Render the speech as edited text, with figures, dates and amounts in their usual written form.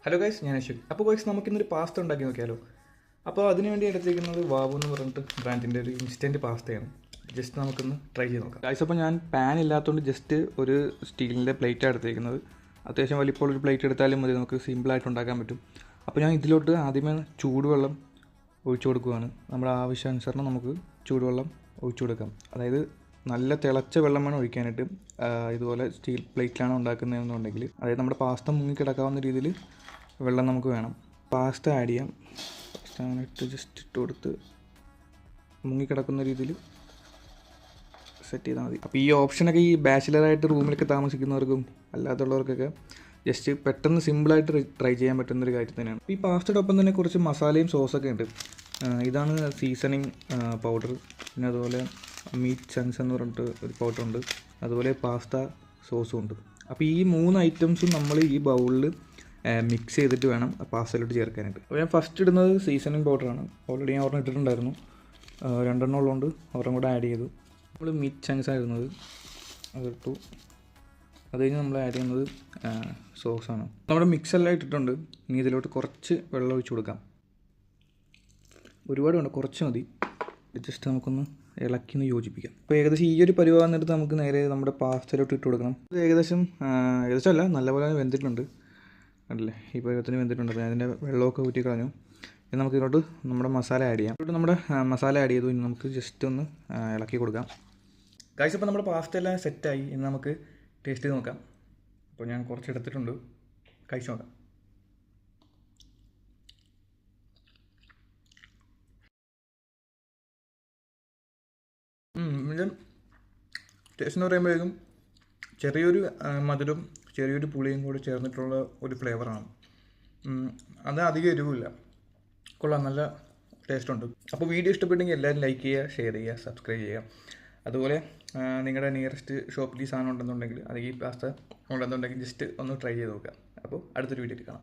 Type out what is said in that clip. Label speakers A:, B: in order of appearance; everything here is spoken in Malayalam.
A: ഹലോ ഗൈസ്, ഞാൻ അശ്വിൻ. അപ്പോൾ ഗൈസ് നമുക്കിന്നൊരു പാസ്ത ഉണ്ടാക്കി നോക്കിയാലോ. അപ്പോൾ അതിനുവേണ്ടി എടുത്തിരിക്കുന്നത് വാവു എന്ന് പറഞ്ഞിട്ട് ബ്രാൻഡിൻ്റെ ഒരു ഇൻസ്റ്റൻറ്റ് പാസ്തയാണ്. ജസ്റ്റ് നമുക്കൊന്ന് ട്രൈ ചെയ്ത് നോക്കാം ഗൈസ്. അപ്പോൾ ഞാൻ പാൻ ഇല്ലാത്തതുകൊണ്ട് ജസ്റ്റ് ഒരു സ്റ്റീലിൻ്റെ പ്ലേറ്റാണ് എടുത്തിരിക്കുന്നത്. അത്യാവശ്യം വലിപ്പമുള്ളൊരു പ്ലേറ്റ് എടുത്താലും മതി, നമുക്ക് സിമ്പിളായിട്ട് ഉണ്ടാക്കാൻ പറ്റും. അപ്പോൾ ഞാൻ ഇതിലോട്ട് ആദ്യമേ ചൂടുവെള്ളം ഒഴിച്ചു കൊടുക്കുകയാണ്. നമ്മുടെ ആവശ്യാനുസരണം നമുക്ക് ചൂടുവെള്ളം ഒഴിച്ചു കൊടുക്കാം. അതായത് നല്ല തിളച്ച വെള്ളം വേണം ഒഴിക്കാനായിട്ട്. ഇതുപോലെ സ്റ്റീൽ പ്ലേറ്റിലാണ് ഉണ്ടാക്കുന്നതെന്നുണ്ടെങ്കിൽ, അതായത് നമ്മുടെ പാസ്ത മുങ്ങിക്കിടക്കാവുന്ന രീതിയിൽ വെള്ളം നമുക്ക് വേണം. പാസ്ത ആഡ് ചെയ്യാം. പാസ്ത അങ്ങനെ ജസ്റ്റ് ഇട്ട് കൊടുത്ത് മുങ്ങിക്കിടക്കുന്ന രീതിയിൽ സെറ്റ് ചെയ്താൽ മതി. അപ്പോൾ ഈ ഓപ്ഷനൊക്കെ ഈ ബാച്ചിലറായിട്ട് റൂമിലൊക്കെ താമസിക്കുന്നവർക്കും അല്ലാത്തുള്ളവർക്കൊക്കെ ജസ്റ്റ് പെട്ടെന്ന് സിമ്പിളായിട്ട് ട്രൈ ചെയ്യാൻ പറ്റുന്നൊരു കാര്യം തന്നെയാണ്. ഈ പാസ്തയുടെ ഒപ്പം തന്നെ കുറച്ച് മസാലയും സോസൊക്കെ ഉണ്ട്. ഇതാണ് സീസണിങ് പൗഡർ. പിന്നെ അതുപോലെ മീറ്റ് ചങ്ക്സ് എന്ന് പറഞ്ഞിട്ട് ഒരു പൗഡറുണ്ട്. അതുപോലെ പാസ്ത സോസും ഉണ്ട്. അപ്പോൾ ഈ 3 ഐറ്റംസും നമ്മൾ ഈ ബൗളിൽ മിക്സ് ചെയ്തിട്ട് വേണം പാസ്തയിലോട്ട് ചേർക്കാനായിട്ട്. അപ്പോൾ ഞാൻ ഫസ്റ്റ് ഇടുന്നത് സീസണിങ് പൗഡറാണ്. ഓൾറെഡി ഞാൻ ഒരെണ്ണം ഇട്ടിട്ടുണ്ടായിരുന്നു. 2 ഉള്ളതുകൊണ്ട് ഒരെണ്ണം കൂടെ ആഡ് ചെയ്തു. നമ്മൾ മീറ്റ് ചങ്ക്സ് ആയിരുന്നത് അതിട്ടു. അത് കഴിഞ്ഞ് നമ്മൾ ആഡ് ചെയ്യുന്നത് സോസാണ്. നമ്മുടെ മിക്സെല്ലാം ഇട്ടിട്ടുണ്ട്. ഇനി ഇതിലോട്ട് കുറച്ച് വെള്ളം ഒഴിച്ച് കൊടുക്കാം. ഒരുപാട് വേണ്ട, കുറച്ച് മതി. ജസ്റ്റ് നമുക്കൊന്ന് ഇളക്കിന്ന് യോജിപ്പിക്കാം. അപ്പോൾ ഏകദേശം ഈ ഒരു പരിവാകുന്നിടത്ത് നമുക്ക് നേരെ നമ്മുടെ പാസ്തയിലോട്ട് ഇട്ട് കൊടുക്കണം. ഇത് ഏകദേശം അല്ല, നല്ലപോലെ വെന്തിട്ടുണ്ട്. കണ്ടില്ലേ, ഈ പരുവത്തിന് വെന്തിട്ടുണ്ട്. അപ്പോൾ അതിൻ്റെ വെള്ളമൊക്കെ ഊറ്റി കളഞ്ഞു. ഇനി നമുക്ക് ഇതിലോട്ട് നമ്മുടെ മസാല ആഡ് ചെയ്യാം. ഇതിലോട്ട് നമ്മുടെ മസാല ആഡ് ചെയ്തു. ഇനി നമുക്ക് ജസ്റ്റ് ഒന്ന് ഇളക്കി കൊടുക്കാം. ഗൈസ്, അപ്പോൾ നമ്മുടെ പാസ്ത എല്ലാം സെറ്റായി. ഇനി നമുക്ക് ടേസ്റ്റ് ചെയ്ത് നോക്കാം. അപ്പോൾ ഞാൻ കുറച്ച് എടുത്തിട്ടുണ്ട്, കഴിച്ച് നോക്കാം. ഇതിൻ്റെ ടേസ്റ്റ് എന്ന് പറയുമ്പോഴേക്കും ചെറിയൊരു മധുരവും ചെറിയൊരു പുളിയും കൂടി ചേർന്നിട്ടുള്ള ഒരു ഫ്ലേവറാണ്. അത് അധികം എരിവില്ല. കൊള്ളാം, നല്ല ടേസ്റ്റുണ്ട്. അപ്പോൾ വീഡിയോ ഇഷ്ടപ്പെട്ടെങ്കിൽ എല്ലാവരും ലൈക്ക് ചെയ്യുക, ഷെയർ ചെയ്യുക, സബ്സ്ക്രൈബ് ചെയ്യുക. അതുപോലെ നിങ്ങളുടെ നിയറസ്റ്റ് ഷോപ്പിൽ ഈ സാധനം ഉണ്ടെന്നുണ്ടെങ്കിൽ, അല്ലെങ്കിൽ ഈ പാസ്ത ഉണ്ടെന്നുണ്ടെങ്കിൽ ജസ്റ്റ് ഒന്ന് ട്രൈ ചെയ്ത് നോക്കുക. അപ്പോൾ അടുത്തൊരു വീഡിയോയിൽ കാണാം.